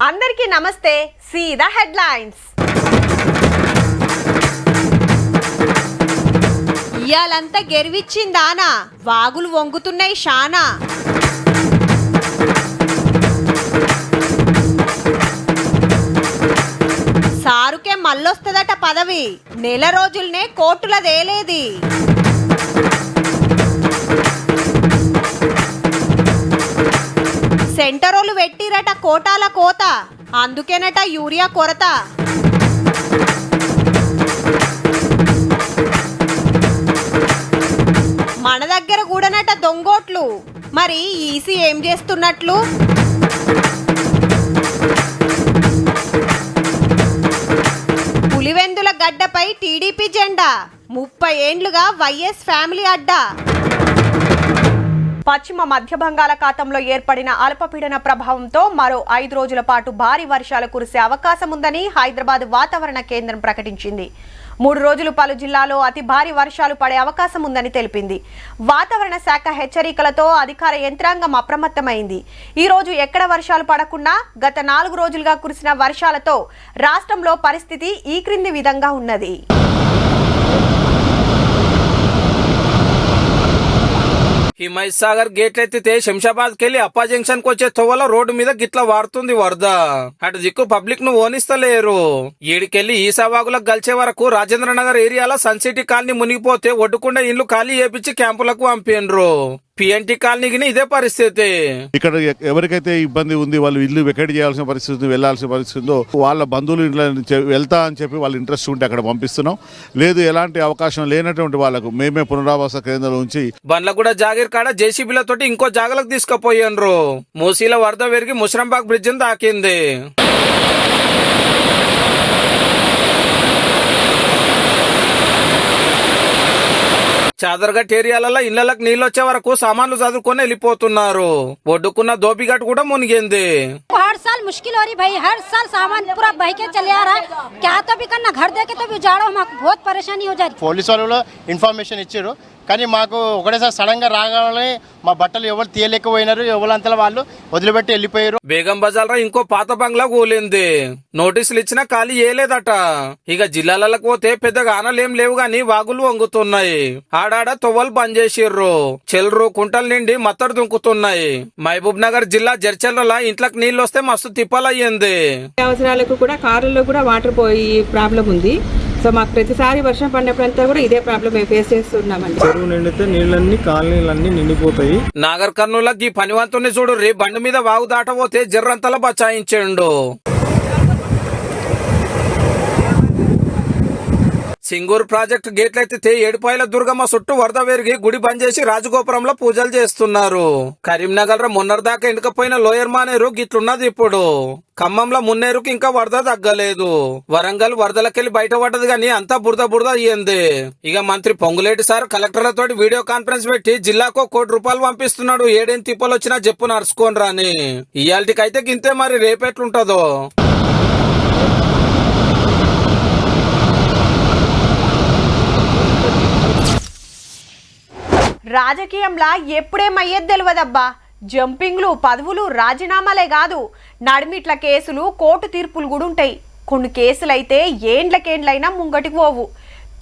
అందరికీ నమస్తే. సీదా హెడ్లైన్స్. ఇయాలంతా గెరివిచ్చిందానా, వాగులు వంగుతున్నాయి షానా. సారుకే మళ్ళొస్తదట పదవి, నెల రోజులనే కోర్టులదేలేది. సెంటరోలు పెట్టిరట కోటాల కోత, అందుకేనట యూరియా కొరత. మన దగ్గర కూడానట దొంగోట్లు, మరి ఈసీ ఏం చేస్తున్నట్లు? పులివెందుల గడ్డపై టీడీపీ జెండా, 30 ఏండ్లుగా వైఎస్ ఫ్యామిలీ అడ్డా. పశ్చిమ మధ్య బంగాళాఖాతంలో ఏర్పడిన అల్పపీడన ప్రభావంతో మరో 5 రోజుల పాటు భారీ వర్షాలు కురిసే అవకాశం ఉందని హైదరాబాద్ వాతావరణ కేంద్రం ప్రకటించింది. 3 రోజులు పలు జిల్లాల్లో అతి భారీ వర్షాలు పడే అవకాశం ఉందని తెలిపింది. వాతావరణ శాఖ హెచ్చరికలతో అధికార యంత్రాంగం అప్రమత్తమైంది. ఈ రోజు ఎక్కడ వర్షాలు పడకుండా గత 4 రోజులుగా కురిసిన వర్షాలతో రాష్ట్రంలో పరిస్థితి ఈ క్రింది విధంగా ఉన్నది. హిమాయత్ సాగర్ గేట్ ఎత్తితే శంషాబాద్ కెళ్లి అప్పా జంక్షన్ కు వచ్చే తోవల రోడ్డు మీద గిట్లా వారుతుంది వరద. అటు దిక్కు పబ్లిక్ ను ఓనిస్తలేరు. ఈడికెళ్లి ఈసావాగులకు గల్చే వరకు రాజేంద్ర నగర్ ఏరియాలో సన్ సిటీ కాలనీ మునిగిపోతే ఒడ్డుకుండా ఇండ్లు ఖాళీ చేపించి క్యాంపులకు పంపినరు. పిఎన్టీ కాలనీకి ఇదే పరిస్థితి. ఇక్కడ ఎవరికైతే ఇబ్బంది ఉంది, వాళ్ళు ఇల్లు వెకేట్ చేయాల్సిన పరిస్థితి, వెళ్లాల్సిన పరిస్థితి ఉందో వాళ్ళ బంధువులు ఇంట్లో వెళ్తా అని చెప్పి వాళ్ళు ఇంట్రెస్ట్ ఉంటే అక్కడ పంపిస్తున్నాం. లేదు ఎలాంటి అవకాశం లేనటువంటి వాళ్ళకు మేమే పునరావాస కేంద్రం నుంచి బండ్ల కూడా జాగీర్ కాడ జేసీబీలతోటి ఇంకో జాగలకు తీసుకుపోయినరు. మూసీల వరద పెరిగి ముషరంబాగ్ బ్రిడ్జ్ తాకింది. చాదర్ఘట్ ఏరియాలలో ఇళ్లకు నీళ్ళు వచ్చే వరకు సామాన్లు చదువుకొని వెళ్ళిపోతున్నారు. ఒడ్డుకున్న దోపిఘాట్ కూడా మునిగింది. हर साल मुश्किल हो रही भाई, हर साल सामान पूरा बह के चले आ रहा है. क्या तो भी करना, घर देके तो भी उजाड़ो, हमको बहुत परेशानी हो जा रही. పోలీసు వాళ్ళు ఇన్ఫర్మేషన్ ఇచ్చారు, కానీ మాకు ఒకటేసారి సడన్ గా రాగానే మా బట్టలు ఎవరు తీయలేకపోయినారు. ఎవరంతా వాళ్ళు వదిలిపెట్టి వెళ్ళిపోయారు. బేగం బజార్ లో ఇంకో పాత బంగ్లా కూలింది. నోటీసులు ఇచ్చినా ఖాళీ చేయలేదట. ఇక జిల్లాలకు పోతే పెద్దగా ఆనలేం లేవు గాని వాగులు వంగుతున్నాయి. ఆడాడ తొవ్వలు బంద్ చేసిర్రు. చెల్రు కుంటలు నిండి మత్తడు దుంకుతున్నాయి. మహబూబ్ నగర్ జిల్లా జర్చల్ల ఇంట్లోకి నీళ్లు వస్తే మస్తు తిప్పలయ్యింది. అవసరాలకు కూడా కారుల్లో కూడా వాటర్ పోయి ప్రాబ్లం ఉంది. సో మాకు ప్రతిసారి వర్షం పడినప్పుడంతా కూడా ఇదే ప్రాబ్లం మేము ఫేస్ చేస్తున్నామండి. చెరువు నిండితే నీళ్ళన్నీ కాలనీలన్నీ నిండిపోతాయి. నాగర్ కర్నూలకి ఈ పనివంతుని చూడు రే, బండి మీద వాగు దాటపోతే జర్రంతలా బచాయించండు. సింగూరు ప్రాజెక్టు గేట్లెత్తితే ఏడుపాయల దుర్గమ్మ చుట్టూ వరద పెరిగి గుడి బంద్ చేసి రాజగోపురంలో పూజలు చేస్తున్నారు. కరీంనగర్ లో మొన్నటిదాకా ఎండకపోయిన లోయర్ మానేరు గిట్లున్నది ఇప్పుడు. ఖమ్మంలో మున్నేరుకి ఇంకా వరద తగ్గలేదు. వరంగల్ వరదలకెళ్లి బయట పడ్డది గాని అంతా బురద బురద అయ్యింది. ఇక మంత్రి పొంగులేటి సార్ కలెక్టర్లతో వీడియో కాన్ఫరెన్స్ పెట్టి జిల్లాకు ₹1 కోటి పంపిస్తున్నాడు. ఏడేం తిప్పలు వచ్చినా చెప్పు నడుచుకోని రాని. ఇయాల్టికైతే గింతే, మరి రేపెట్లుంటదో. రాజకీయంలా ఎప్పుడేమయ్యేది తెలియదబ్బా. జంపింగ్లు, పదవులు, రాజీనామాలే కాదు, నడిమిట్ల కేసులు, కోర్టు తీర్పులు కూడా ఉంటాయి. కొన్ని కేసులైతే ఏండ్లకేండ్లైనా ముంగటికి పోవు.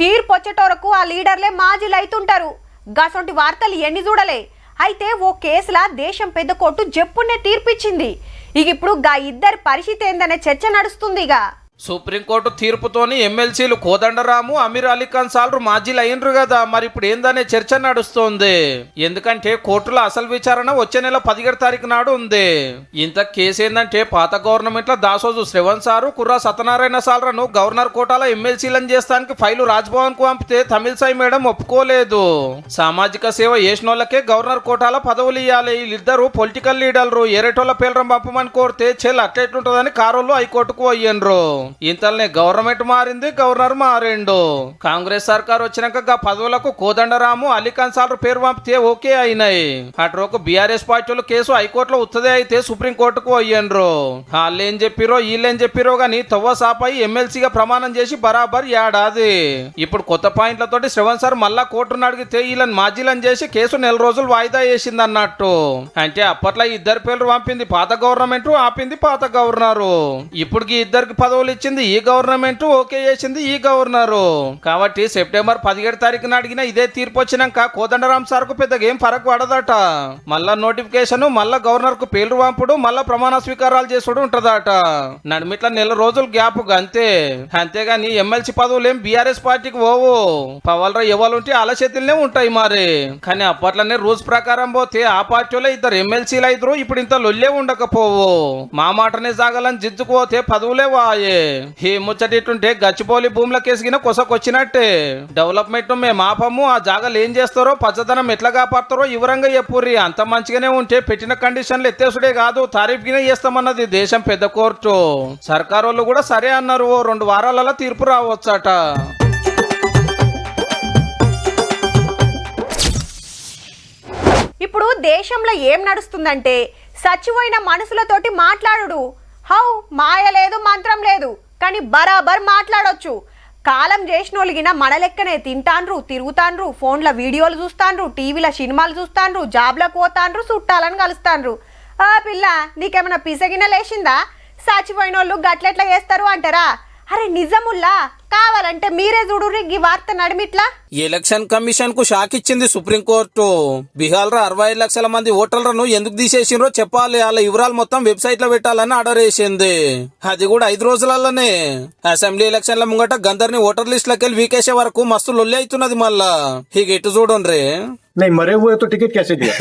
తీర్పు వచ్చేటోరకు ఆ లీడర్లే మాజీలు అవుతుంటారు. గసొంటి వార్తలు ఎన్ని చూడలే. అయితే ఓ కేసులా దేశం పెద్ద కోర్టు జప్పునే తీర్పిచ్చింది. ఇక ఇప్పుడు గా ఇద్దరి పరిస్థితి ఏందనే చర్చ నడుస్తుంది. ఇక సుప్రీంకోర్టు తీర్పుతోని ఎమ్మెల్సీలు కోదండరాము, అమీర్ అలీఖాన్ సాల్రు మాజీలు అయినరు కదా. మరి ఇప్పుడు ఏందనే చర్చ నడుస్తోంది. ఎందుకంటే కోర్టులో అసలు విచారణ వచ్చే నెల 17 తారీఖు నాడు ఉంది. ఇంత కేసు ఏందంటే పాత గవర్నమెంట్ లో దాసోజు శ్రవణ్ సారు, కుర్రా సత్యనారాయణ సాల్రను గవర్నర్ కోటాలో ఎమ్మెల్సీలను చేస్తానికి ఫైలు రాజ్భవన్ కు పంపితే తమిళసాయి మేడం ఒప్పుకోలేదు. సామాజిక సేవ చేసినోళ్లకే గవర్నర్ కోటాలో పదవులు ఇవ్వాలి. వీళ్ళిద్దరు పొలిటికల్ లీడర్లు. ఏరేటోళ్ల పేర్రం పంపమని కోరితే చెల్ అట్లెట్లుంటుందని కారోళ్ళు హైకోర్టుకు అయ్యిండ్రు. ఇంతలోనే గవర్నమెంట్ మారింది, గవర్నర్ మారిండు. కాంగ్రెస్ సర్కార్ వచ్చినాక పదవులకు కోదండరాము, అలీఖాన్ సార్ పేరు పంపితే ఓకే అయినాయి. అటురోకు బీఆర్ఎస్ పార్టీలు కేసు హైకోర్టులో ఉత్తదే అయితే సుప్రీంకోర్టుకు అయ్యిండ్రు. వాళ్ళేం చెప్పిరో వీళ్ళేం చెప్పిరో గాని తవ్వ సాపాయి ఎమ్మెల్సీగా ప్రమాణం చేసి బరాబర్ ఏడాది. ఇప్పుడు కొత్త పాయింట్లతోటి శ్రవణ్ సార్ మళ్ళా కోర్టును అడిగితే వీళ్ళని మాజీలను చేసి కేసు 4 రోజులు వాయిదా వేసింది అన్నట్టు. అంటే అప్పట్లో ఇద్దరు పేర్లు పంపింది పాత గవర్నమెంట్, ఆపింది పాత గవర్నరు. ఇప్పటికి ఇద్దరికి పదవులు ఇచ్చింది ఈ గవర్నమెంట్, ఓకే చేసింది ఈ గవర్నరు. కాబట్టి సెప్టెంబర్ 17 తారీఖున అడిగిన ఇదే తీర్పు వచ్చినాక కోదండరాం సార్ కు పెద్దగా ఏం ఫరక్ పడదట. మళ్ళా నోటిఫికేషన్, మళ్ళా గవర్నర్ కు పేర్లు పంపుడు, మళ్ళా ప్రమాణ స్వీకారాలు చేసుడు ఉంటదట. నడిమిట్ల 4 రోజులు గ్యాప్ అంతే. అంతేగాని ఎమ్మెల్సీ పదవులు ఏం బీఆర్ఎస్ పార్టీకి పోవు. పవల్రా ఎవరుంటే అలా చేతులనే ఉంటాయి మరి. కానీ అప్పట్లోనే రూల్స్ ప్రకారం పోతే ఆ పార్టీలో 2 ఎమ్మెల్సీలు అయిద్దరు. ఇప్పుడు ఇంత లొల్లే ఉండకపోవు. మా మాటనే సాగాలని జిద్దుకుపోతే పదవులే వాయే. ఈ ముచ్చటిట్టుంటే గచ్చిపోలి భూముల కేసుగిన కొసకొచ్చినట్టే. డెవలప్మెంట్ మేము ఆపము, ఆ జాగాలు ఏం చేస్తారో పచ్చదనం ఎట్లా కాపాడతారో వివరంగా చెప్పుర్రి. అంత మంచిగానే ఉంటే పెట్టిన కండిషన్లు ఎత్తేసుడే కాదు తారీఫ్ గినే చేస్తామన్నది దేశం పెద్ద కోర్టు. సర్కారు వాళ్ళు కూడా సరే అన్నారు. 2 వారాలలో తీర్పు రావచ్చట. ఇప్పుడు దేశంలో ఏం నడుస్తుందంటే సచ్చిపోయిన మనసులతోటి మాట్లాడు. హౌ మాయ లేదు, మంత్రం లేదు, కానీ బరాబర్ మాట్లాడొచ్చు. కాలం చేసినోళ్ళగిన మన లెక్కనే తింటాన్రు, తిరుగుతాన్రు, ఫోన్ల వీడియోలు చూస్తాన్రు, టీవీల సినిమాలు చూస్తాన్రు, జాబ్లకు పోతాన్రు, చుట్టాలను కలుస్తాన్రు. ఆ పిల్ల నీకేమైనా పిసగిన లేచిందా? సచ్చిపోయినోళ్ళు గట్లెట్లా చేస్తారు అంటారా? అరే నిజముల్లా, కావాలంటే మీరే చూడుర్రి ఈ వార్త నడిమిట్లా. ఎలక్షన్ కమిషన్ కు షాక్ ఇచ్చింది సుప్రీంకోర్టు. బీహార్ లో 65 లక్షల మంది ఓటర్లను ఎందుకు తీసేసిండ్రో చెప్పాలి, వాళ్ళ వివరాలు మొత్తం వెబ్సైట్ లో పెట్టాలని ఆర్డర్ వేసింది. అది కూడా 5 రోజులలోనే. అసెంబ్లీ ఎలక్షన్ల ముంగట గందర్ని ఓటర్ లిస్ట్ లోకి వెళ్ళి వీకేసే వరకు మస్తు లొల్లి అవుతున్నది. మళ్ళా ఇక ఇటు చూడండి. नहीं मरे हुए तो टिकट कैसे दिया?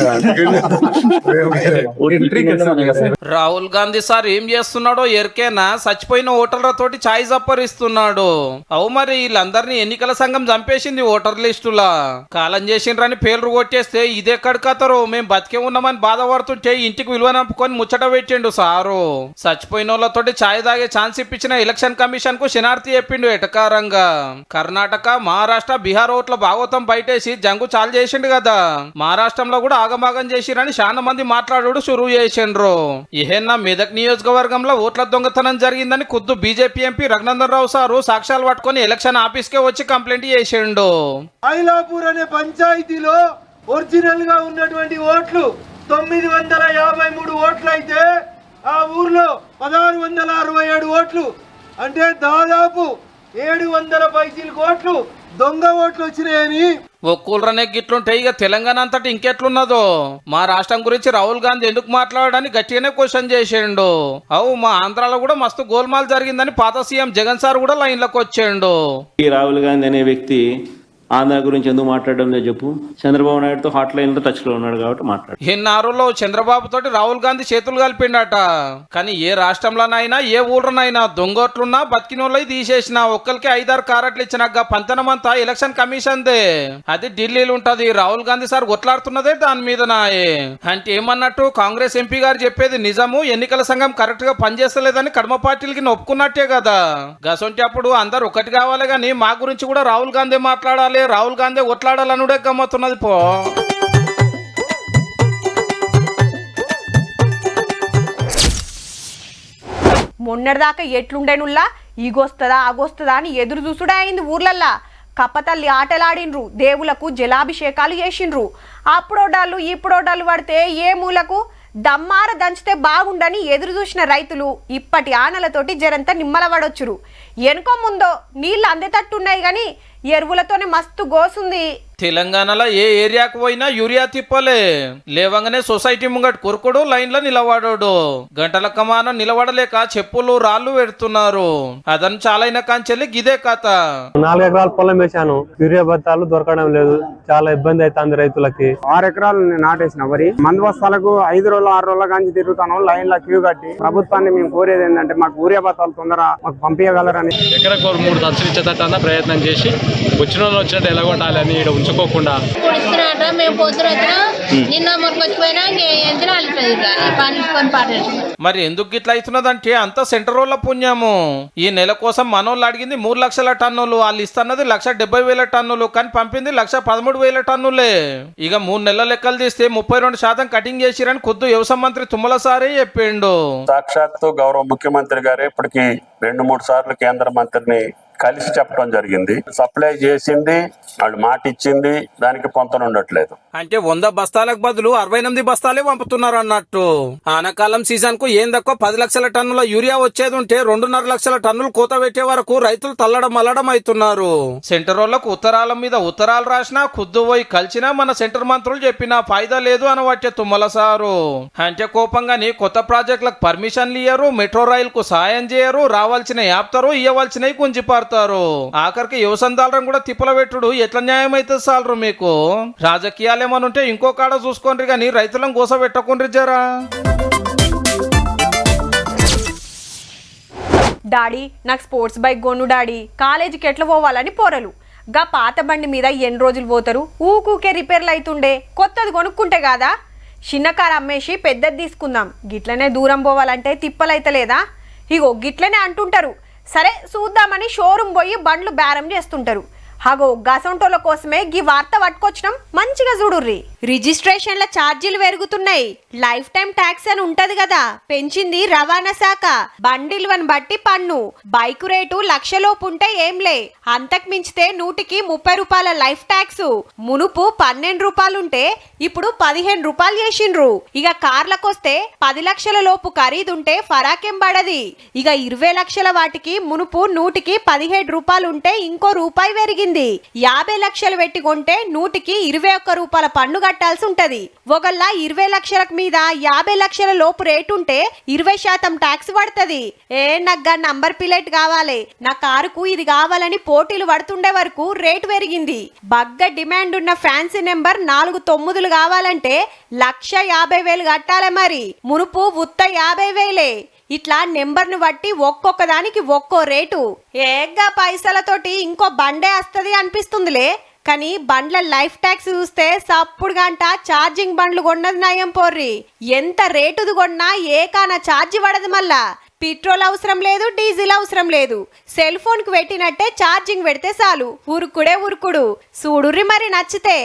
రాహుల్ గాంధీ సార్ ఏం చేస్తున్నాడో ఎరికేనా? చచ్చిపోయిన ఓటర్లతోటి ఛాయ్ జప్పరిస్తున్నాడు. అవు మరి వీళ్ళందరినీ ఎన్నికల సంఘం చంపేసింది ఓటర్ లిస్టులా. కాలం చేసిండ్రని పేర్లు కొట్టేస్తే ఇదెక్కడ కథరు? మేము బతికే ఉన్నామని బాధపడుతుంటే ఇంటికి విలువ నంపుకొని ముచ్చట పెట్టిండు సారు. చచ్చిపోయిన వాళ్ళతోటి ఛాయ్ తాగే ఛాన్స్ ఇప్పించిన ఎలక్షన్ కమిషన్ కు శనార్థి చెప్పిండు ఎటకారంగా. కర్ణాటక, మహారాష్ట్ర, బీహార్ ఓట్ల భాగవతం బయటేసి జంగు చాలు చేసిండు కదా. మహారాష్ట్రంలో కూడా ఆగమాగం చేసిరని చాలా మంది మాట్లాడు షురూ చేసిండ్రు. ఇహేనా మెదక్ నియోజకవర్గంలో ఓట్ల దొంగతనం జరిగిందని ఖుద్దు BJP MP Raghunandan Rao sir సాక్ష్యాలు పట్టుకొని ఎలక్షన్ ఆఫీస్ కే వచ్చి కంప్లైంట్ చేసిండు. ఐలాపూర్ అనే పంచాయతీలో ఒరిజినల్ గా ఉన్నటువంటి ఓట్లు 953 ఓట్లు అయితే ఆ ఊర్లో 1667 ఓట్లు, అంటే దాదాపు 700 పైసలు ఓట్లు దొంగ ఓట్లు వచ్చినాయని. ఒక్కూలనే గిట్లుంటే ఇక తెలంగాణ అంతటి ఇంకెట్లున్నదో. మా రాష్ట్రం గురించి రాహుల్ గాంధీ ఎందుకు మాట్లాడని గట్టిగానే క్వశ్చన్ చేసిండు. అవు మా ఆంధ్రాలో కూడా మస్తు గోల్మాల్ జరిగిందని పాత సీఎం జగన్ సార్ కూడా లైన్లోకి వచ్చేండు. ఈ రాహుల్ గాంధీ అనే వ్యక్తి ఆంధ్ర గురించి ఎందుకు మాట్లాడడం లేదు చెప్పు? చంద్రబాబు నాయుడుతో హాట్ లైన్ లో టచ్ లో ఉన్నాడు కాబట్టి మాట్లాడు. ఇన్నారులో చంద్రబాబు తోటి రాహుల్ గాంధీ చేతులు కలిపిండట. కానీ ఏ రాష్ట్రంలోనైనా ఏ ఊళ్ళోనైనా దొంగోట్లున్నా బతికినోళ్ళై తీసేసిన ఒక్కరికి 5-6 కారట్లు ఇచ్చినాక పంతనమంతా ఎలక్షన్ కమిషన్ దే. అది ఢిల్లీలో ఉంటది. రాహుల్ గాంధీ సార్ కొట్లాడుతున్నదే దాని మీద నాయే. అంటే ఏమన్నట్టు కాంగ్రెస్ ఎంపీ గారు చెప్పేది నిజము, ఎన్నికల సంఘం కరెక్ట్ గా పనిచేస్తలేదని కడమ పార్టీలకి ఒప్పుకున్నట్టే కదా. గసొంటి అప్పుడు అందరు ఒకటి కావాలి గాని మా గురించి కూడా రాహుల్ గాంధీ మాట్లాడాలి, రాహుల్ గాంధీ ఒట్లాడాలనుడే గమ్మతున్నది పో. మొన్నటిదాకా ఎట్లుండేనుల్లా ఈగొస్తుందా ఆగొస్తుందా అని ఎదురు చూసుడే అయింది ఊర్లల్లా. కప్పతల్లి ఆటలాడిండ్రు, దేవులకు జలాభిషేకాలు చేసిండ్రు. అప్పుడోడాళ్ళు ఇప్పుడోడాళ్ళు పడితే ఏ మూలకు దమ్మార దంచితే బాగుండని ఎదురు చూసిన రైతులు ఇప్పటి ఆనలతోటి జరంతా నిమ్మలవడొచ్చురు. ఎనుకో ముందో నీళ్ళు అందేటట్టున్నాయి గాని ఎరువులతోనే మస్తు గోసుంది. తెలంగాణలో ఏ ఏరియాకు పోయినా యూరియా తిప్పలే. లేవంగానే సొసైటీ ముంగట కొరుకుడు, లైన్ లో నిలబడు. గంటల కమానం నిలబడలేక చెప్పులు రాళ్ళు పెడుతున్నారు. అదని చాలైన కాంచెల్లి గిదే కథ. 4 ఎకరాల పొలం వేసాను, యూరియా బత్తాలు దొరకడం లేదు, చాలా ఇబ్బంది అవుతుంది రైతులకి. 6 ఎకరాలు నాటేసిన వరి మందు బస్తాలకు 5 రోజులు 6 రోజుల కాంచి తిరుగుతాను లైన్ లో క్యూ కట్టి. ప్రభుత్వాన్ని మేము కోరేది ఏంటంటే మాకు యూరియా బత్తాలు తొందర మాకు పంపించగలరని. ఎకరకు 3 దశలు ఇచ్చేటట్టు ప్రయత్నం చేసి వచ్చిన వాళ్ళు వచ్చినట్టు ఎలా కొట్టాలి అని ఇక్కడ ఉంచుకోకుండా పొడుస్తున్నాట మేము పొద్దున వచ్చినా నిన్న మొరకొచ్చిపోయినా ఎంత పని పాట. మరి ఎందుకు ఇట్లా అవుతున్నదంటే అంత సెంటర్ రోడ్ల పుణ్యము. ఈ నెల కోసం మనోళ్ళు అడిగింది 3 లక్షల టన్నులు, వాళ్ళు ఇస్తున్నది 1,70,000 టన్నులు, కానీ పంపింది 1,13,000 టన్నులే. ఇక 3 నెలల లెక్కలు తీస్తే 32% కటింగ్ చేసిరని ఖుద్దు వ్యవసాయ మంత్రి తుమ్మల సారే చెప్పిండు. సాక్షాత్తు గౌరవ ముఖ్యమంత్రి గారే ఇప్పటికి 2-3 సార్లు కేంద్ర మంత్రిని కలిసి చెప్పడం జరిగింది. సప్లై చేసింది, వాళ్ళు మాట ఇచ్చింది, దానికి పొంతనుండట్లేదు. అంటే 100 బస్తాలకు బదులు 68 బస్తాలే పంపుతున్నారు అన్నట్టు. ఆనకాలం సీజన్ కు ఏం తక్కువ 10 లక్షల టన్నుల యూరియా వచ్చేది ఉంటే 2.5 లక్షల టన్నులు కోత పెట్టే వరకు రైతులు తల్లడం మల్లడం అవుతున్నారు. సెంటర్ రోళ్లకు ఉత్తరాల మీద ఉత్తరాలు రాసినా ఖుద్దు పోయి కలిసినా మన సెంటర్ మంత్రులు చెప్పినా ఫాయిదా లేదు అనవచ్చే తుమ్మల సారు. అంటే కోపంగాని కొత్త ప్రాజెక్టులకు పర్మిషన్లు ఇయ్యరు, మెట్రో రైలు కు సాయం చేయరు, రావాల్సిన యాప్తారు, ఇయ్యవలసినవి గుంజిపారుతారు. ఆఖరికి యువసందాలరం కూడా తిప్పల పెట్టుడు ఎట్లా న్యాయం అయితే సాలరు మీకు. రాజకీయాలు ఏమని ఉంటే ఇంకో కాడ చూసుకోండి కానీ రైతులను గోస పెట్టకుండ్రి జరా. డాడీ నాకు స్పోర్ట్స్ బైక్ కొను డాడీ, కాలేజీకి ఎట్లా పోవాలని పోరలు. గా పాత బండి మీద ఎన్ని రోజులు పోతారు, ఊకూకే రిపేర్లు అవుతుండే, కొత్తది కొనుక్కుంటే కాదా. చిన్న కారు అమ్మేసి పెద్దది తీసుకుందాం, గిట్లనే దూరం పోవాలంటే తిప్పలైతలేదా. ఇగో గిట్లనే అంటుంటారు. సరే చూద్దామని షోరూమ్ పోయి బండ్లు బేరం చేస్తుంటారు. హగో గసంటోళ్ళ కోసమే గీ వార్త పట్టుకొచ్చినాం, మంచిగా చూడుర్రి. రిజిస్ట్రేషన్ల ఛార్జీలు పెరుగుతున్నాయి, లైఫ్ టైం ట్యాక్స్ అని ఉంటది కదా, పెంచింది రవాణా శాఖ. బండిల్వని బట్టి పన్ను. బైక్ రేటు 1,00,000 లోపు ఉంటే ఏంలే, అంతకు మించితే 100కి 30 రూపాయల లైఫ్ ట్యాక్స్. మునుపు 12 రూపాయలుంటే ఇప్పుడు 15 రూపాయలు చేసిండ్రు. ఇక కార్లకొస్తే 10 లక్షల లోపు ఖరీదుంటే ఫరాకేం పడది. ఇక 20 లక్షల వాటికి మునుపు 100కి 17 రూపాయలు ఉంటే ఇంకో రూపాయి పెరిగింది. 50 లక్షలు పెట్టి కొంటే 100కి 21 రూపాయల పన్ను కట్టాల్సి ఉంటది. ఒకళ్ళ 20 లక్షల మీద 50 లక్షల లోపు రేటు ఉంటే 20% ట్యాక్స్ పడుతుంది. నగ్గా నంబర్ ప్లేట్ కావాలి, నా కారుకు ఇది కావాలని పోటీలు పడుతుండే వరకు రేటు పెరిగింది. బగ్గ డిమాండ్ ఉన్న ఫ్యాన్సీ నెంబర్ 4 9లు కావాలంటే 1,50,000 కట్టాలి. మరి మునుపు ఉత్త 50,000. ఇట్లా నెంబర్ను బట్టి ఒక్కొక్క దానికి ఒక్కో రేటు. ఏగ్గా పైసలతోటి ఇంకో బండే వస్తుంది అనిపిస్తుందిలే, కానీ బండ్ల లైఫ్ ట్యాక్స్ చూస్తే సప్పుడు గంట ఛార్జింగ్ బండ్లు కొన్నది నయం పోర్రి. ఎంత రేటుది కొన్నా ఏకాన ఛార్జీ పడదు. మళ్ళా పెట్రోల్ అవసరం లేదు, డీజిల్ అవసరం లేదు. సెల్ ఫోన్ కు పెట్టినట్టే ఛార్జింగ్ పెడితే చాలు, ఉరుకుడే ఉరుకుడు. చూడుర్రి మరి నచ్చితే.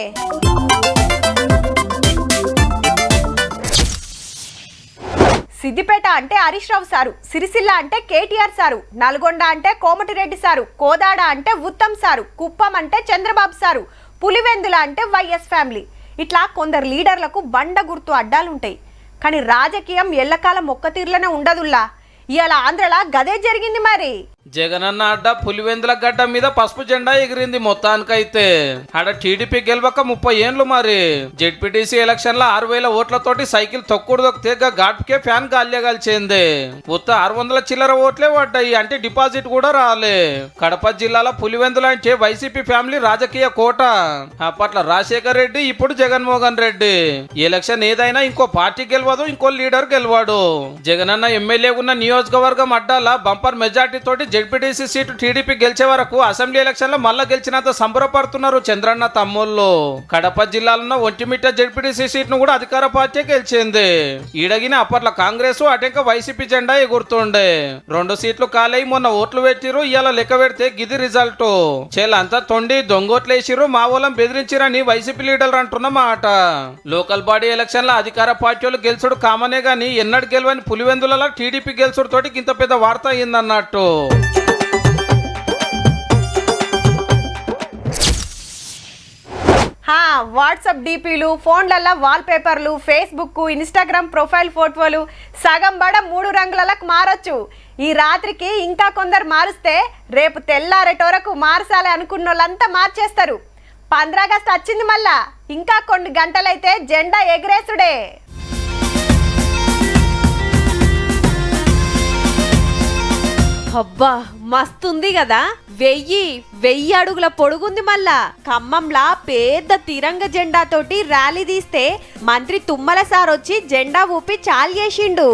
సిద్దిపేట అంటే హరీష్ రావు సారు, సిరిసిల్ల అంటే కేటీఆర్ సారు, నల్గొండ అంటే కోమటిరెడ్డి సారు, కోదాడ అంటే ఉత్తమ్ సారు, కుప్పం అంటే చంద్రబాబు సారు, పులివెందుల అంటే వైఎస్ ఫ్యామిలీ. ఇట్లా కొందరు లీడర్లకు బండ గుర్తు అడ్డాలుంటాయి. కానీ రాజకీయం ఎల్లకాలం ఒక్క తీరులోనే ఉండదుల్లా. ఇవాళ ఆంధ్రలా గదే జరిగింది. మరి జగనన్న అడ్డ పులివెందుల గడ్డ మీద పసుపు జెండా ఎగిరింది మొత్తానికైతే. ఆడ టీడీపీ గెలవక 30 ఏండ్లు. మరి జెడ్పీటీసీ ఎలక్షన్ లో 6,000 ఓట్లతోటి సైకిల్ తొక్కుడు దొక్కితే ఘాట్కే ఫ్యాన్ గాల్యగాల్చింది. ఉత్త 600 చిల్లర ఓట్లే పడ్డాయి, అంటే డిపాజిట్ కూడా రాలే. కడప జిల్లాలో పులివెందుల అంటే వైసీపీ ఫ్యామిలీ రాజకీయ కోట. అప్పట్లో రాజశేఖర్ రెడ్డి, ఇప్పుడు జగన్మోహన్ రెడ్డి. ఎలక్షన్ ఏదైనా ఇంకో పార్టీ గెలవదు, ఇంకో లీడర్ గెలవాడు. జగనన్న ఎమ్మెల్యే ఉన్న నియోజకవర్గం అడ్డాల బంపర్ మెజార్టీ తోటి జెడ్పీటీసీ సీటు టీడీపీ గెలిచే వరకు అసెంబ్లీ ఎలక్షన్ లో మళ్ళా గెలిచినంత సంబరపడుతున్నారు చంద్రన్న తమ్ముళ్ళు. కడప జిల్లాలో ఒంటిమిట్ట జెడ్పీటీసీ సీట్ ను కూడా అధికార పార్టీ గెలిచింది. ఈడగిన అప్పట్లో కాంగ్రెస్, అటెంక వైసీపీ జెండా ఎగురుతుండే. 2 సీట్లు ఖాళీ, మొన్న ఓట్లు పెట్టిరు. ఇవాళ లెక్క పెడితే గిది రిజల్ట్. చేలంతా తొండి దొంగోట్లు వేసిరు, మా వాళ్ళని బెదిరించిరని వైసీపీ లీడర్లు అంటున్న మాట. లోకల్ బాడీ ఎలక్షన్ లో అధికార పార్టీలు గెలుచుడు కామనే గాని ఎన్నడు గెలవని పులివెందుల టీడీపీ గెలుచుడు తోటి ఇంత పెద్ద వార్త అయిందన్నట్టు. వాట్సాప్ డీపీలు, ఫోన్లల్లో వాల్ పేపర్లు, ఫేస్బుక్, ఇన్స్టాగ్రామ్ ప్రొఫైల్ ఫోటోలు సగం బడ 3 రంగులకు మారొచ్చు. ఈ రాత్రికి ఇంకా కొందరు మారుస్తే రేపు తెల్లారేట వరకు మార్చాలి అనుకున్న వాళ్ళంతా మార్చేస్తారు. 15 ఆగస్టు వచ్చింది, మళ్ళా ఇంకా కొన్ని గంటలైతే జెండా ఎగరేసుడే. అబ్బా మస్తుంది కదా. 1000 అడుగుల పొడుగుంది. మళ్ళా ఖమ్మంలా పెద్ద తిరంగ జెండా తోటి ర్యాలీ తీస్తే మంత్రి తుమ్మల సార్ వచ్చి జెండా ఊపి చాల్ చేసిండు.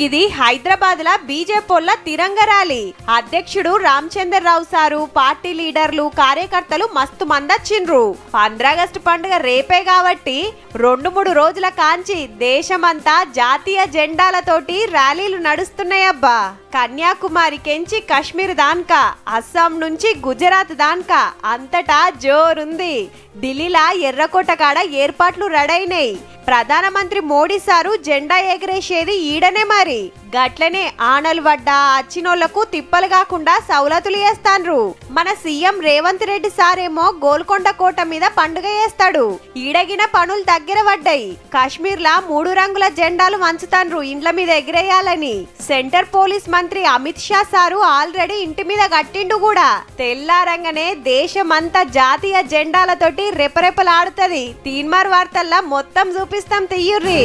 ఇది హైదరాబాద్ లా బీజేపీ తిరంగ ర్యాలీ. అధ్యక్షుడు రామచంద్రరావు సారు, పార్టీ లీడర్లు, కార్యకర్తలు మస్తు మందొచ్చిండ్రు. 15 ఆగస్టు పండుగ రేపే కాబట్టి 2-3 రోజుల కాంచి దేశమంతా జాతీయ జెండాలతోటి ర్యాలీలు నడుస్తున్నాయబ్బా. కన్యాకుమారి కెంచి కాశ్మీర్ దాన్కా, అస్సాం నుంచి గుజరాత్ దాన్కా అంతటా జోరుంది. ఢిల్లీలా ఎర్రకోట కాడ ఏర్పాట్లు రెడైనాయి. ప్రధానమంత్రి మోడీ సారు జెండా ఎగరేసేది ఈడనే. మరి గట్లనే ఆనలు పడ్డా అచ్చినోళ్లకు తిప్పలు కాకుండా సౌలతులు చేస్తాన్రు. మన సీఎం రేవంత్ రెడ్డి సారేమో గోల్కొండ కోట మీద పండుగ చేస్తాడు. ఈడగిన పనులు దగ్గర పడ్డాయి. కాశ్మీర్ లా 3 రంగుల జెండాలు వంచుతాన్రు ఇండ్ల మీద ఎగిరేయాలని. సెంటర్ పోలీస్ మంత్రి అమిత్ షా సారు ఆల్రెడీ ఇంటి మీద కట్టిండు కూడా. తెల్లారంగానే దేశమంతా జాతీయ జెండాలతోటి రెపరెపలాడుతది. తీన్మార్ వార్తల్లా మొత్తం చూపిస్తాం, తీయుర్రి.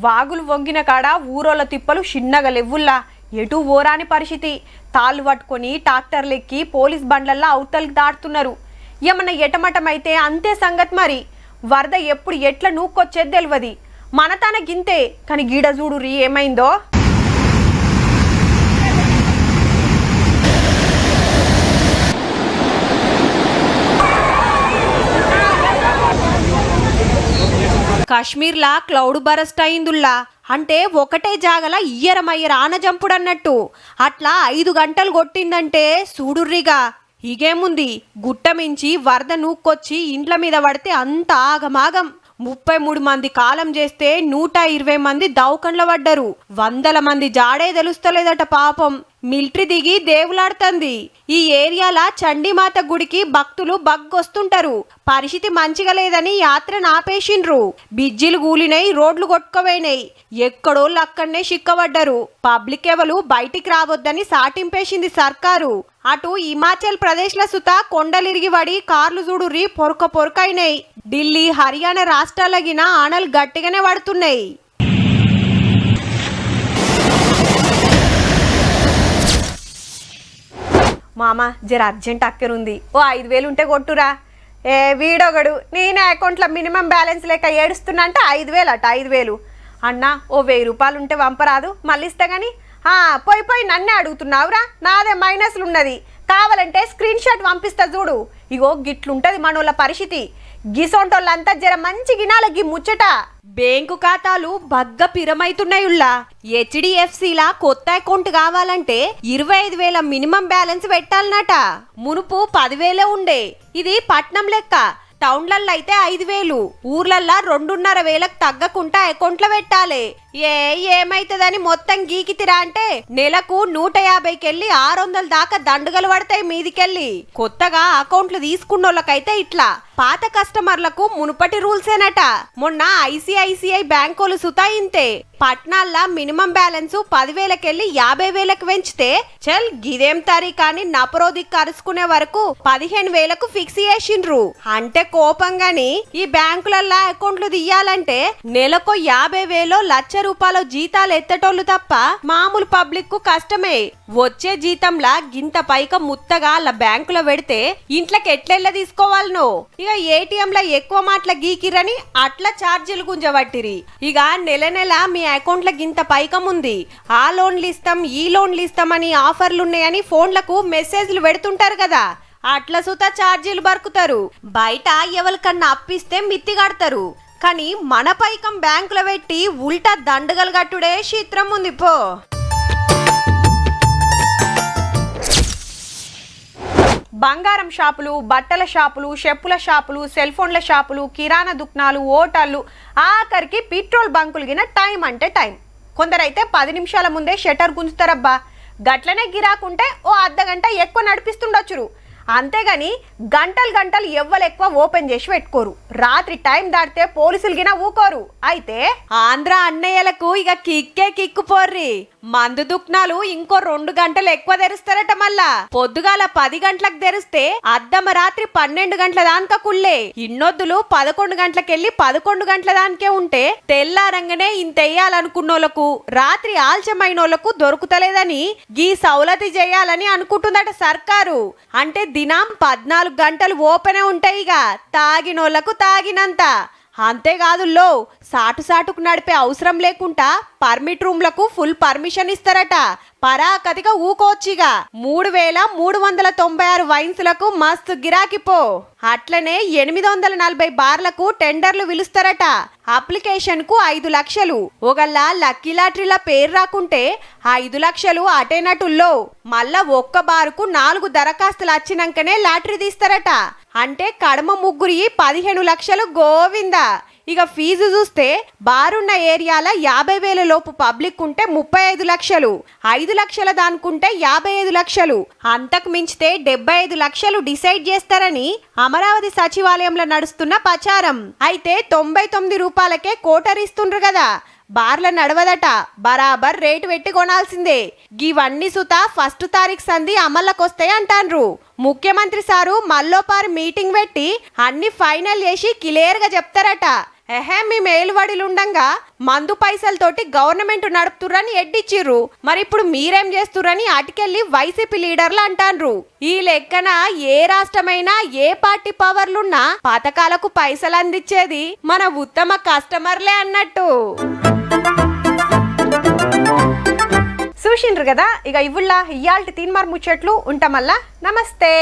వాగులు వంగిన కాడ ఊరోళ్ళ తిప్పలు చిన్నగా లెవ్వుల్లా. ఎటు ఓరాని పరిస్థితి. తాళ్ళు పట్టుకొని ట్రాక్టర్లెక్కి పోలీస్ బండ్లల్లా అవతలికి దాటుతున్నారు. ఏమన్నా ఎటమటమైతే అంతే సంగతి. మరి వరద ఎప్పుడు ఎట్లా నూక్కొచ్చేది తెలియదు. మన తన గింతే కానీ గీడ చూడురి ఏమైందో. కాశ్మీర్లా క్లౌడ్ బరస్ట్ అయిందుల్లా. అంటే ఒకటే జాగల ఇయ్యరమయ్యర ఆనజంపుడు అన్నట్టు. అట్లా 5 గంటలు కొట్టిందంటే చూడుర్రిగా. ఇగేముంది, గుట్ట మించి వరద నూక్కొచ్చి ఇండ్ల మీద పడితే అంత ఆగమాగం. 33 మంది కాలం చేస్తే 120 మంది దౌకండ్ల పడ్డరు. 100 మంది జాడే తెలుస్తలేదట పాపం. మిలిటరీ దిగి దేవులాడుతుంది. ఈ ఏరియాల చండీమాత గుడికి భక్తులు బగ్గొస్తుంటారు. పరిస్థితి మంచిగా లేదని యాత్రను ఆపేసిండ్రు. బిజ్జీలు కూలినాయి, రోడ్లు కొట్టుకోపోయినాయి. ఎక్కడోళ్ళు అక్కడనే చిక్కబడ్డరు. పబ్లిక్ ఎవరు బయటికి రావద్దని సాటింపేసింది సర్కారు. అటు హిమాచల్ ప్రదేశ్ లో సుత కొండలిరిగి పడి కార్లు చూడుర్రి పొరకైనాయి. ఢిల్లీ, హర్యానా రాష్ట్రాలగిన ఆనలు గట్టిగానే పడుతున్నాయి. మామ జర అర్జెంట్ అక్కరుంది, ఓ 5000 ఉంటే కొట్టురా. వీడొగడు నేను అకౌంట్లో మినిమం బ్యాలెన్స్ లేక ఏడుస్తున్నా అంటే 5000 అట. 5000 అన్నా, ఓ 1000 రూపాయలు ఉంటే పంపరాదు, మళ్ళీ ఇస్తా గానీ. పోయి నన్నే అడుగుతున్నావురా, నాదే మైనస్లు ఉన్నది. కావాలంటే స్క్రీన్ షాట్ పంపిస్తా చూడు. ఇగో గిట్లుంటది మనోళ్ళ పరిస్థితి. గిసొంటోళ్ళంతా జర మంచి గినాలకి ముచ్చట. బ్యాంకు ఖాతాలు బగ్గ పిరమైతున్నాయుల్లా. HDFCలా కొత్త అకౌంట్ కావాలంటే 25,000 మినిమం బ్యాలెన్స్ పెట్టాలన్నట. మునుపు 10,000 ఉండే. ఇది పట్నం లెక్క. టౌన్లల్లో అయితే 5,000, ఊర్లల్లో 2,500కు తగ్గకుండా అకౌంట్లో పెట్టాలి. ఏమైతుందని మొత్తం గీకితిరా అంటే నెలకు 150కెళ్ళి 600 దాకా దండుగలు పడతాయి మీదికెళ్ళి. కొత్తగా అకౌంట్లు తీసుకున్నోళ్ళకైతే ఇట్లా, పాత కస్టమర్లకు మునుపటి రూల్సేనట. మొన్న ICICI బ్యాంకోలు సుతా ఇంతే. పట్నాల్లో మినిమం బ్యాలెన్స్ 10,000కెళ్ళి 50,000కు పెంచితే చల్ గిదేం తారీ కానీ నపరోది కరుచుకునే వరకు 15,000కు ఫిక్స్ చేసిండ్రు. అంటే కోపంగాని ఈ బ్యాంకులల్లో అకౌంట్లు తీయాలంటే నెలకు 50,000 1,00,000 రూపాయల జీతాలు ఎత్తటోళ్ళు తప్ప మామూలు పబ్లిక్ కు కష్టమే. వచ్చే జీతంలా గింత పైక ముత్తగా అలా బ్యాంకులో పెడితే ఇంట్లోకి ఎట్లెళ్ళ తీసుకోవాలనో. ఇక ATMలో ఎక్కువ మాటల గీకిరని అట్లా ఛార్జీలు గుంజబట్టిరి. ఇక నెల మీ అకౌంట్ల గింత పైకం ఉంది, ఆ లోన్లు ఇస్తాం ఈ లోన్లు ఇస్తామని ఆఫర్లున్నాయని ఫోన్లకు మెసేజ్లు పెడుతుంటారు కదా, అట్లా సుతా ఛార్జీలు బరుకుతారు. బయట ఎవరికన్నా అప్పిస్తే మిత్తి కడతారు. కానీ మన పైకం బ్యాంకులో పెట్టి ఉల్టా దండగలు కట్టుడే చిత్రం ఉంది పో. బంగారం షాపులు, బట్టల షాపులు, చెప్పుల షాపులు, సెల్ ఫోన్ల షాపులు, కిరాణా దుకాణాలు, హోటళ్లు, ఆఖరికి పెట్రోల్ బంకులు గిన టైం అంటే టైం. కొందరైతే 10 నిమిషాల ముందే షట్టర్ గుంజుతారబ్బా. గట్లనే గిరాకుంటే ఓ అర్ధగంట ఎక్కువ నడిపిస్తుండొచ్చురు. అంతేగాని గంటలు ఎవ్వలెక్కువ ఓపెన్ చేసి పెట్టుకోరు. రాత్రి టైం దాటితే పోలీసులు గిన ఊకోరు. అయితే ఆంధ్ర అన్నయ్యలకు ఇక కిక్కే కిక్కు పోర్రి. మందు దుకాణాలు ఇంకో 2 గంటలు ఎక్కువ తెరుస్తారట. మళ్ళా పొద్దుగాల 10 గంటలకు తెరిస్తే అద్దమ రాత్రి 12 గంటల దానిక కుళ్ళే. ఇన్నొద్దులు 11 గంటలకెళ్ళి 11 గంటల దానికే ఉంటే తెల్లారంగానే ఇంతెయ్యాలనుకున్నోళ్లకు రాత్రి ఆల్చమైనోళ్లకు దొరుకుతలేదని గీ సౌలతి చేయాలని అనుకుంటుందట సర్కారు. అంటే దినం 14 గంటలు ఓపెనే ఉంటాయిగా, తాగినోళ్లకు తాగినంత. అంతేకాదుల్లో సాటుకు నడిపే అవసరం లేకుండా పర్మిట్ రూమ్లకు ఫుల్ పర్మిషన్ ఇస్తారట. పరాకతిగా ఊకోవచ్చిగా 3396 వైన్స్లకు మస్తు గిరాకిపో. అట్లనే 840 బార్లకు టెండర్లు పిలుస్తారట. అప్లికేషన్ కు 5 లక్షలు. ఒకళ్ళ లక్కీ లాటరీల పేరు రాకుంటే 5 లక్షలు అటేనటుల్లో. మళ్ళా ఒక్క బారుకు 4 దరఖాస్తులు వచ్చినాకనే లాటరీ తీస్తారట. అంటే కడమ ముగ్గురి 15 లక్షలు గోవిందా. ఇక ఫీజు చూస్తే బారున్న ఏరియాల 50,000 లోపు పబ్లిక్ ఉంటే 35 లక్షలు, 5 లక్షల దానుకుంటే 55 లక్షలు, అంతకు మించితే 75 లక్షలు డిసైడ్ చేస్తారని అమరావతి సచివాలయంలో నడుస్తున్న ప్రచారం. అయితే 99 రూపాయలకే కోటరిస్తుండ్రు కదా. బార్ల నడవదట, బరాబర్ రేటు పెట్టి కొనాల్సిందే. గివన్నీ సుత 1 తారీఖు సంధి అమల్లోకొస్తాయి అంటాన్రు. ముఖ్యమంత్రి సారు మల్లోపారి మీటింగ్ పెట్టి అన్ని ఫైనల్ చేసి క్లియర్ గా చెప్తారట. మీ మేలువడిలుండంగా మందు పైసలతోటి గవర్నమెంట్ నడుపుతుర్రని ఎడ్డిచ్చిర్రు. మరి ఇప్పుడు మీరేం చేస్తుర్రని అటుకెళ్ళి వైసీపీ లీడర్లు అంటాన్రు. ఈ లెక్కన ఏ రాష్ట్రమైనా ఏ పార్టీ పవర్లున్నా పథకాలకు పైసలు అందించేది మన ఉత్తమ కస్టమర్లే అన్నట్టు. చూసిండ్రు కదా. ఇక ఇవ్వుల్లా ఇయ్యాల్టి తీన్మార్ ముచ్చట్లు ఉంటామల్లా. నమస్తే.